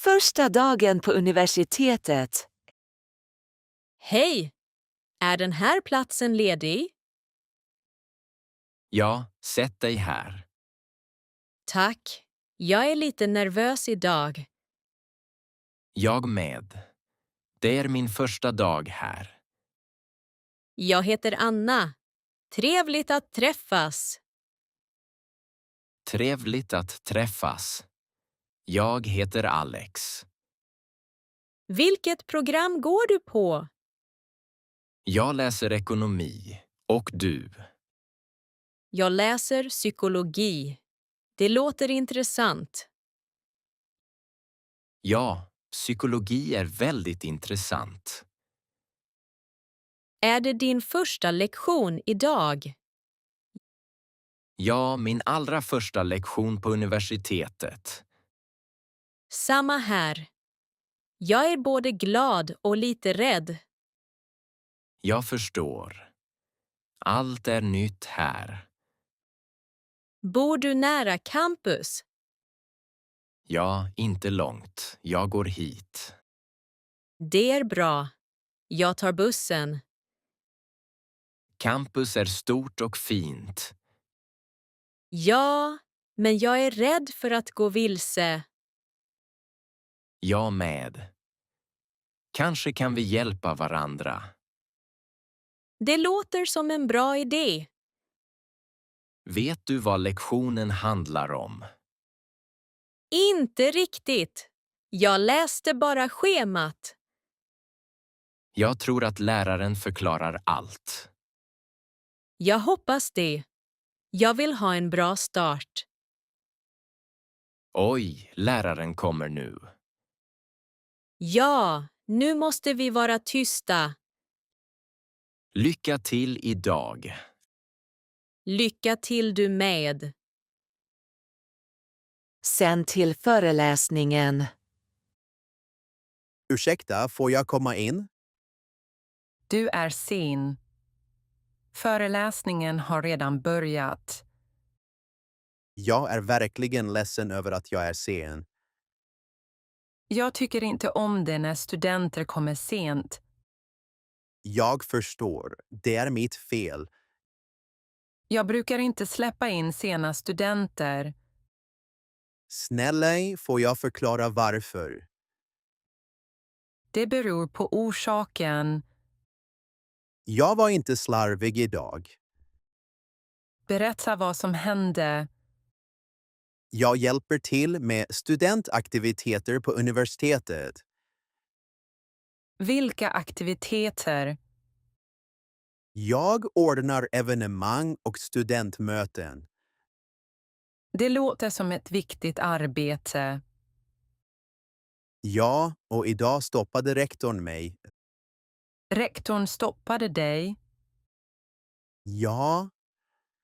Första dagen på universitetet. Hej! Är den här platsen ledig? Ja, sätt dig här. Tack. Jag är lite nervös idag. Jag med. Det är min första dag här. Jag heter Anna. Trevligt att träffas. Trevligt att träffas. Jag heter Alex. Vilket program går du på? Jag läser ekonomi. Och du? Jag läser psykologi. Det låter intressant. Ja, psykologi är väldigt intressant. Är det din första lektion idag? Ja, min allra första lektion på universitetet. Samma här. Jag är både glad och lite rädd. Jag förstår. Allt är nytt här. Bor du nära campus? Ja, inte långt. Jag går hit. Det är bra. Jag tar bussen. Campus är stort och fint. Ja, men jag är rädd för att gå vilse. Jag med. Kanske kan vi hjälpa varandra. Det låter som en bra idé. Vet du vad lektionen handlar om? Inte riktigt. Jag läste bara schemat. Jag tror att läraren förklarar allt. Jag hoppas det. Jag vill ha en bra start. Oj, läraren kommer nu. Ja, nu måste vi vara tysta. Lycka till idag. Lycka till du med. Sen till föreläsningen. Ursäkta, får jag komma in? Du är sen. Föreläsningen har redan börjat. Jag är verkligen ledsen över att jag är sen. Jag tycker inte om det när studenter kommer sent. Jag förstår. Det är mitt fel. Jag brukar inte släppa in sena studenter. Snälla, får jag förklara varför? Det beror på orsaken. Jag var inte slarvig idag. Berätta vad som hände. Jag hjälper till med studentaktiviteter på universitetet. Vilka aktiviteter? Jag ordnar evenemang och studentmöten. Det låter som ett viktigt arbete. Ja, och idag stoppade rektorn mig. Rektorn stoppade dig. Ja,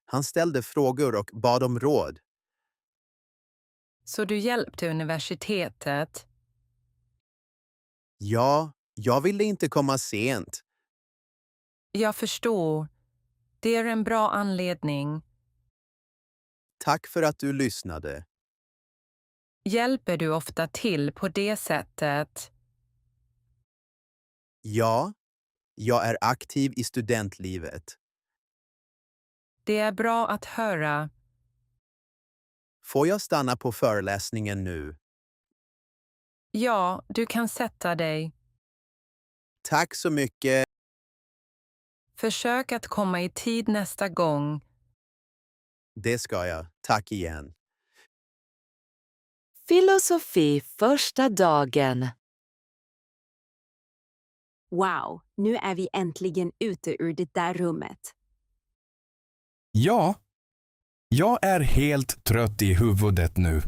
han ställde frågor och bad om råd. Så du hjälpte universitetet. Ja, jag ville inte komma sent. Jag förstår. Det är en bra anledning. Tack för att du lyssnade. Hjälper du ofta till på det sättet? Ja, jag är aktiv i studentlivet. Det är bra att höra. Får jag stanna på föreläsningen nu? Ja, du kan sätta dig. Tack så mycket. Försök att komma i tid nästa gång. Det ska jag. Tack igen. Filosofi första dagen. Wow, nu är vi äntligen ute ur det där rummet. Ja, jag är helt trött i huvudet nu.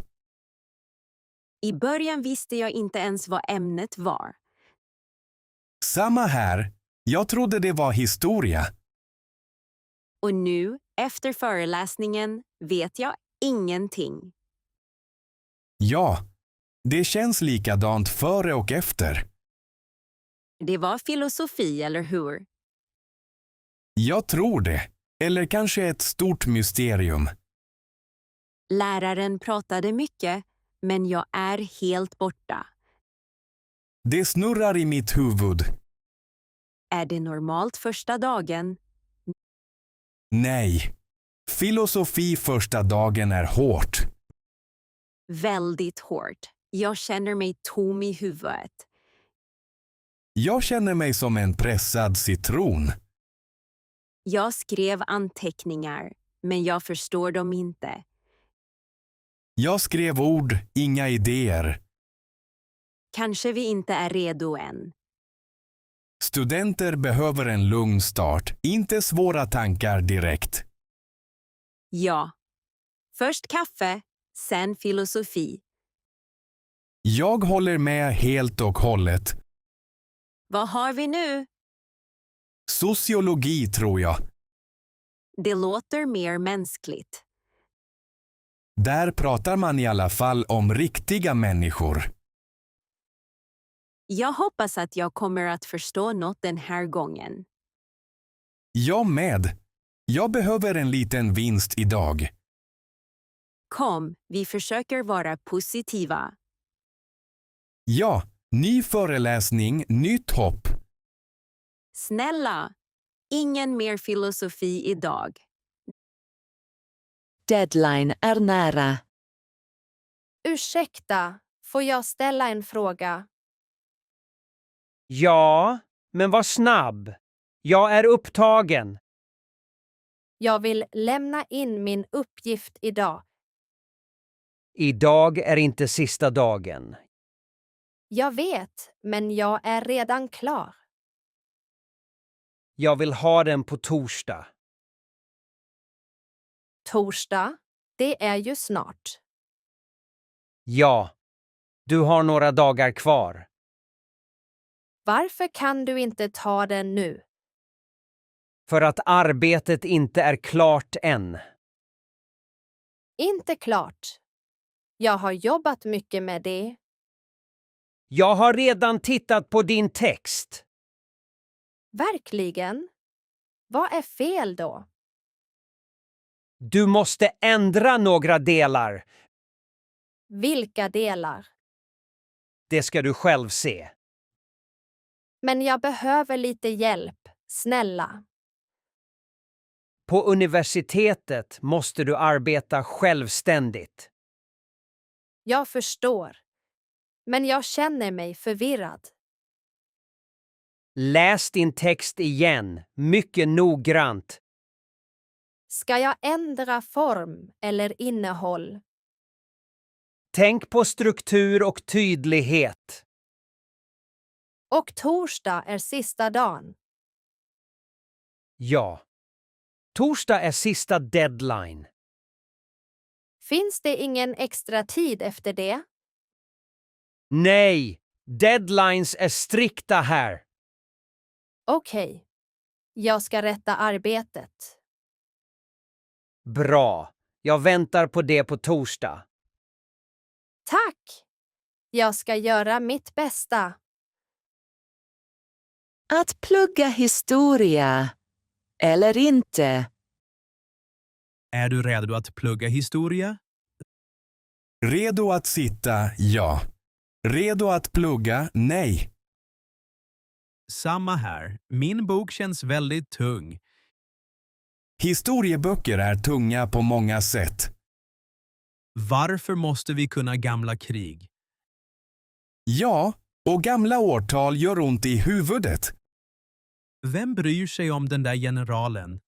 I början visste jag inte ens vad ämnet var. Samma här. Jag trodde det var historia. Och nu, efter föreläsningen, vet jag ingenting. Ja, det känns likadant före och efter. Det var filosofi, eller hur? Jag tror det. Eller kanske ett stort mysterium. Läraren pratade mycket, men jag är helt borta. Det snurrar i mitt huvud. Är det normalt första dagen? Nej. Filosofi första dagen är hårt. Väldigt hårt. Jag känner mig tom i huvudet. Jag känner mig som en pressad citron. Jag skrev anteckningar, men jag förstår dem inte. Jag skrev ord, inga idéer. Kanske vi inte är redo än. Studenter behöver en lugn start, inte svåra tankar direkt. Ja. Först kaffe, sen filosofi. Jag håller med helt och hållet. Vad har vi nu? Sociologi tror jag. Det låter mer mänskligt. Där pratar man i alla fall om riktiga människor. Jag hoppas att jag kommer att förstå något den här gången. Jag med. Jag behöver en liten vinst idag. Kom, vi försöker vara positiva. Ja, ny föreläsning, nytt hopp. Snälla, ingen mer filosofi idag. Deadline är nära. Ursäkta, får jag ställa en fråga? Ja, men var snabb. Jag är upptagen. Jag vill lämna in min uppgift idag. Idag är inte sista dagen. Jag vet, men jag är redan klar. Jag vill ha den på torsdag. Torsdag, det är ju snart. Ja, du har några dagar kvar. Varför kan du inte ta den nu? För att arbetet inte är klart än. Inte klart. Jag har jobbat mycket med det. Jag har redan tittat på din text. Verkligen? Vad är fel då? Du måste ändra några delar. Vilka delar? Det ska du själv se. Men jag behöver lite hjälp, snälla. På universitetet måste du arbeta självständigt. Jag förstår. Men jag känner mig förvirrad. Läs din text igen, mycket noggrant. Ska jag ändra form eller innehåll? Tänk på struktur och tydlighet. Och torsdag är sista dagen. Ja. Torsdag är sista deadline. Finns det ingen extra tid efter det? Nej, deadlines är strikta här. Okej. Jag ska rätta arbetet. Bra. Jag väntar på det på torsdag. Tack! Jag ska göra mitt bästa. Att plugga historia. Eller inte. Är du redo att plugga historia? Redo att sitta, ja. Redo att plugga, nej. Samma här. Min bok känns väldigt tung. Historieböcker är tunga på många sätt. Varför måste vi kunna gamla krig? Ja, och gamla årtal gör ont i huvudet. Vem bryr sig om den där generalen?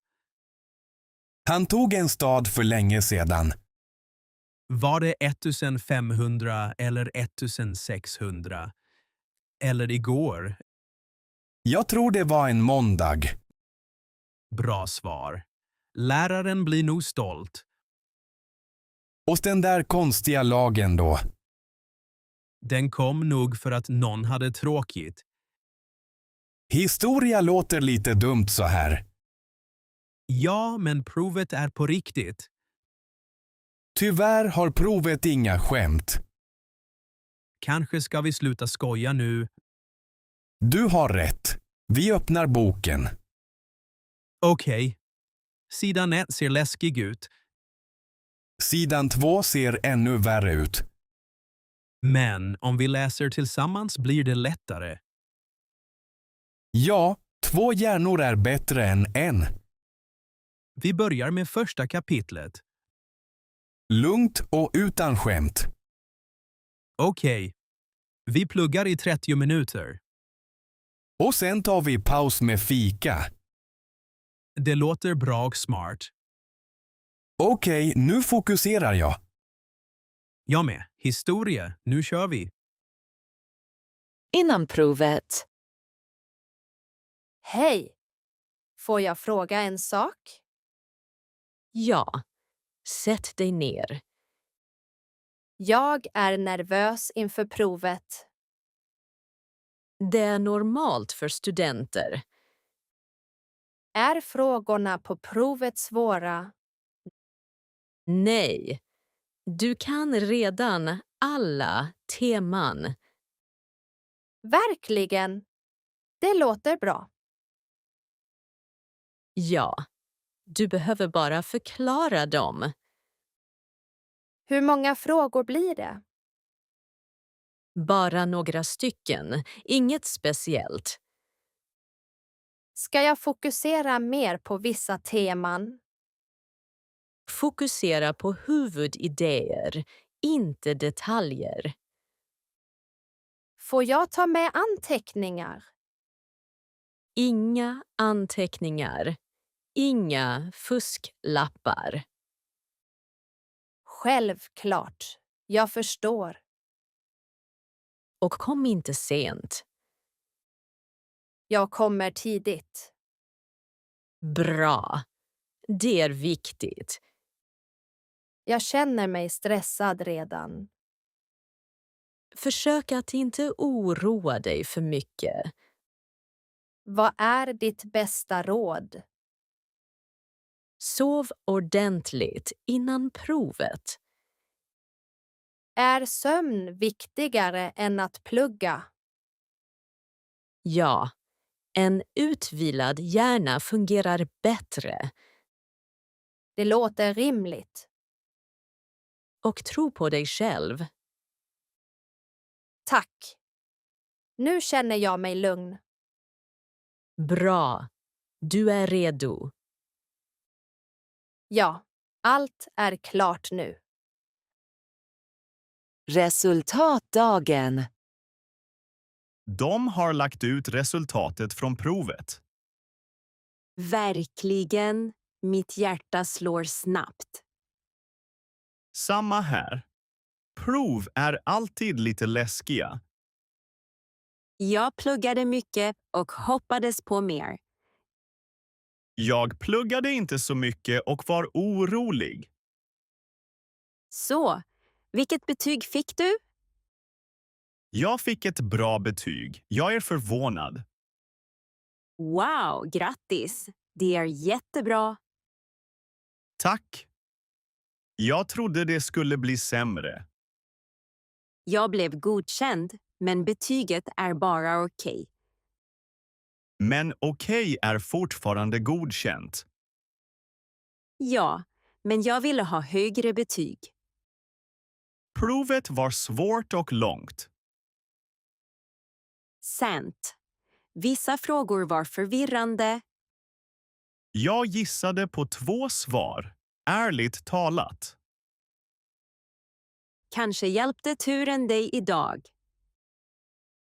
Han tog en stad för länge sedan. Var det 1500 eller 1600? Eller igår? Jag tror det var en måndag. Bra svar. Läraren blir nog stolt. Och den där konstiga lagen då. Den kom nog för att någon hade tråkigt. Historia låter lite dumt så här. Ja, men provet är på riktigt. Tyvärr har provet inga skämt. Kanske ska vi sluta skoja nu. Du har rätt. Vi öppnar boken. Okej. Sidan 1 ser läskig ut. Sidan 2 ser ännu värre ut. Men om vi läser tillsammans blir det lättare. Ja, 2 hjärnor är bättre än en. Vi börjar med första kapitlet. Lugnt och utan skämt. Okej. Vi pluggar i 30 minuter. Och sen tar vi paus med fika. Det låter bra och smart. Okej, nu fokuserar jag. Jag med. Historia. Nu kör vi. Innan provet. Hej! Får jag fråga en sak? Ja. Sätt dig ner. Jag är nervös inför provet. Det är normalt för studenter. Är frågorna på provet svåra? Nej. Du kan redan alla teman. Verkligen. Det låter bra. Ja. Du behöver bara förklara dem. Hur många frågor blir det? Bara några stycken. Inget speciellt. Ska jag fokusera mer på vissa teman? Fokusera på huvudidéer, inte detaljer. Får jag ta med anteckningar? Inga anteckningar. Inga fusklappar. Självklart. Jag förstår. Och kom inte sent. Jag kommer tidigt. Bra. Det är viktigt. Jag känner mig stressad redan. Försök att inte oroa dig för mycket. Vad är ditt bästa råd? Sov ordentligt innan provet. Är sömn viktigare än att plugga? Ja, en utvilad hjärna fungerar bättre. Det låter rimligt. Och tro på dig själv. Tack. Nu känner jag mig lugn. Bra. Du är redo. Ja, allt är klart nu. Resultatdagen. De har lagt ut resultatet från provet. Verkligen. Mitt hjärta slår snabbt. Samma här. Prov är alltid lite läskiga. Jag pluggade mycket och hoppades på mer. Jag pluggade inte så mycket och var orolig. Så, vilket betyg fick du? Jag fick ett bra betyg. Jag är förvånad. Wow, grattis! Det är jättebra. Tack. Jag trodde det skulle bli sämre. Jag blev godkänd, men betyget är bara okej. Men okej är fortfarande godkänt. Ja, men jag ville ha högre betyg. Provet var svårt och långt. Sant. Vissa frågor var förvirrande. Jag gissade på 2 svar, ärligt talat. Kanske hjälpte turen dig idag.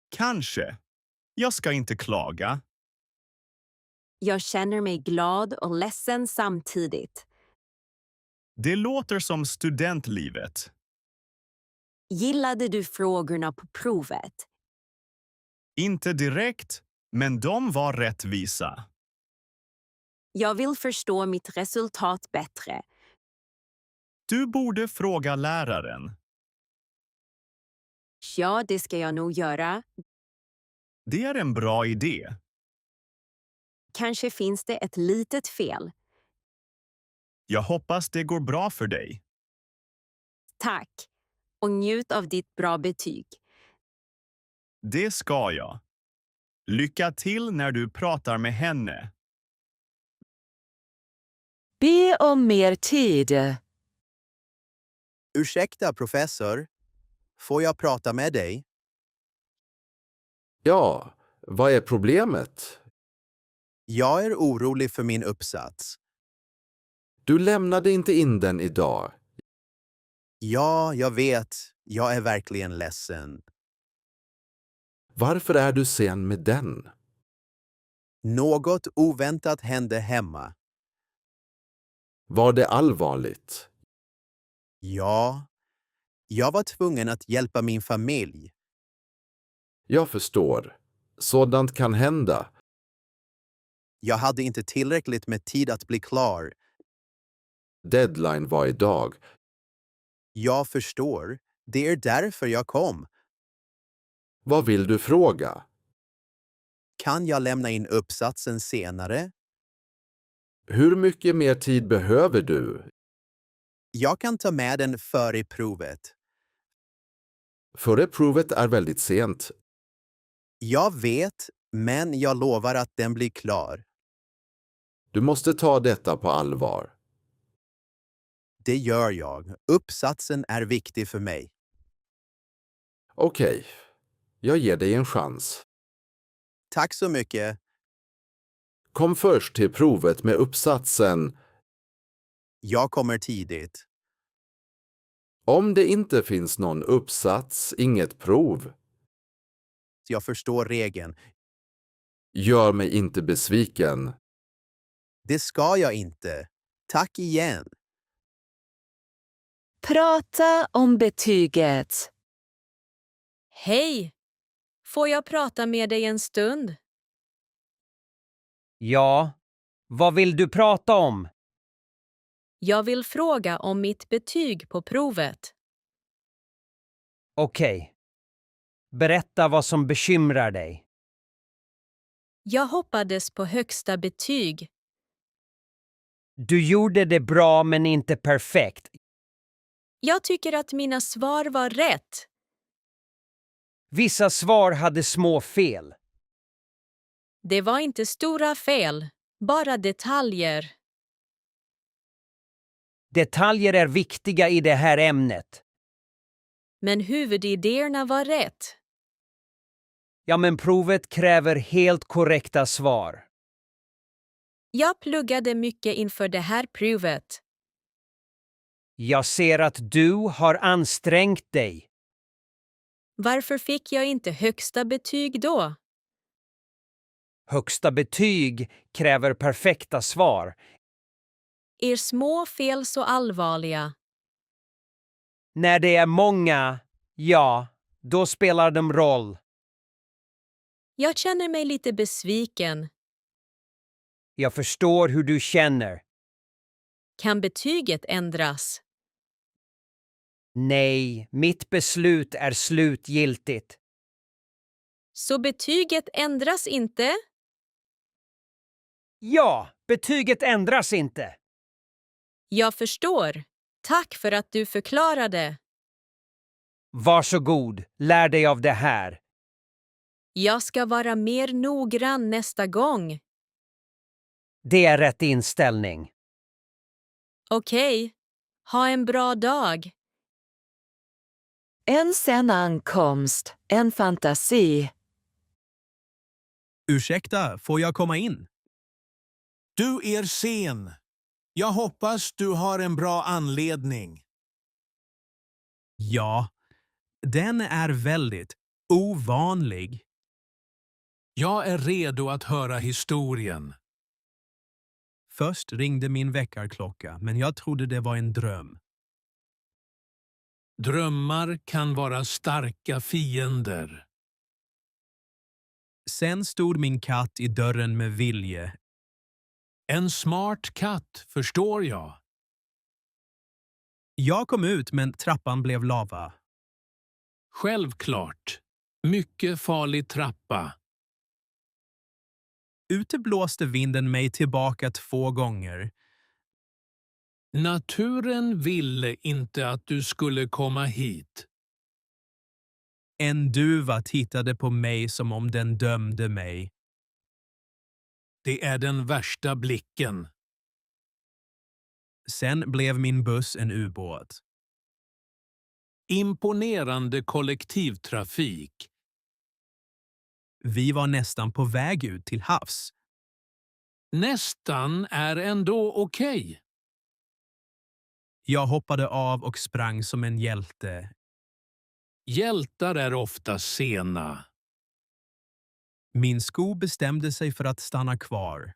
Kanske. Jag ska inte klaga. Jag känner mig glad och ledsen samtidigt. Det låter som studentlivet. Gillade du frågorna på provet? Inte direkt, men de var rättvisa. Jag vill förstå mitt resultat bättre. Du borde fråga läraren. Ja, det ska jag nog göra. Det är en bra idé. Kanske finns det ett litet fel. Jag hoppas det går bra för dig. Tack. Och njut av ditt bra betyg. Det ska jag. Lycka till när du pratar med henne. Be om mer tid. Ursäkta, professor. får jag prata med dig? Ja, vad är problemet? Jag är orolig för min uppsats. Du lämnade inte in den idag. Ja, jag vet. Jag är verkligen ledsen. Varför är du sen med den? Något oväntat hände hemma. Var det allvarligt? Ja, jag var tvungen att hjälpa min familj. Jag förstår. Sådant kan hända. Jag hade inte tillräckligt med tid att bli klar. Deadline var idag. Jag förstår. Det är därför jag kom. Vad vill du fråga? Kan jag lämna in uppsatsen senare? Hur mycket mer tid behöver du? Jag kan ta med den före provet. Före provet är väldigt sent. Jag vet, men jag lovar att den blir klar. Du måste ta detta på allvar. Det gör jag. Uppsatsen är viktig för mig. Okej, jag ger dig en chans. Tack så mycket. Kom först till provet med uppsatsen. Jag kommer tidigt. Om det inte finns någon uppsats, inget prov. Jag förstår regeln. Gör mig inte besviken. Det ska jag inte. Tack igen. Prata om betyget. Hej! Får jag prata med dig en stund? Ja, vad vill du prata om? Jag vill fråga om mitt betyg på provet. Okej. Berätta vad som bekymrar dig. Jag hoppades på högsta betyg. Du gjorde det bra men inte perfekt. Jag tycker att mina svar var rätt. Vissa svar hade små fel. Det var inte stora fel, bara detaljer. Detaljer är viktiga i det här ämnet. Men huvudidéerna var rätt. Ja, men provet kräver helt korrekta svar. Jag pluggade mycket inför det här provet. Jag ser att du har ansträngt dig. Varför fick jag inte högsta betyg då? Högsta betyg kräver perfekta svar. Är små fel så allvarliga? När det är många, ja, då spelar de roll. Jag känner mig lite besviken. Jag förstår hur du känner. Kan betyget ändras? Nej, mitt beslut är slutgiltigt. Så betyget ändras inte? Ja, betyget ändras inte. Jag förstår. Tack för att du förklarade. Varsågod, lär dig av det här. Jag ska vara mer noggrann nästa gång. Det är rätt inställning. Okej. Ha en bra dag. En sen ankomst, en fantasi. Ursäkta, får jag komma in? Du är sen. Jag hoppas du har en bra anledning. Ja, den är väldigt ovanlig. Jag är redo att höra historien. Först ringde min väckarklocka, men jag trodde det var en dröm. Drömmar kan vara starka fiender. Sen stod min katt i dörren med vilje. En smart katt, förstår jag. Jag kom ut, men trappan blev lava. Självklart. Mycket farlig trappa. Ute blåste vinden mig tillbaka 2 gånger. Naturen ville inte att du skulle komma hit. En duva tittade på mig som om den dömde mig. Det är den värsta blicken. Sen blev min buss en ubåt. Imponerande kollektivtrafik. Vi var nästan på väg ut till havs. Nästan är ändå okej. Jag hoppade av och sprang som en hjälte. Hjältar är ofta sena. Min sko bestämde sig för att stanna kvar.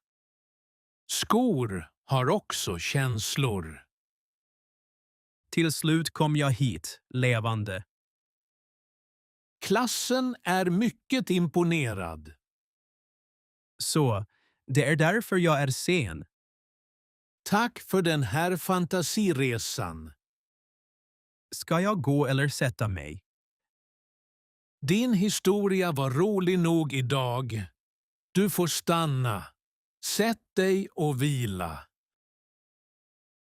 Skor har också känslor. Till slut kom jag hit, levande. Klassen är mycket imponerad. Så, det är därför jag är sen. Tack för den här fantasiresan. Ska jag gå eller sätta mig? Din historia var rolig nog idag. Du får stanna. Sätt dig och vila.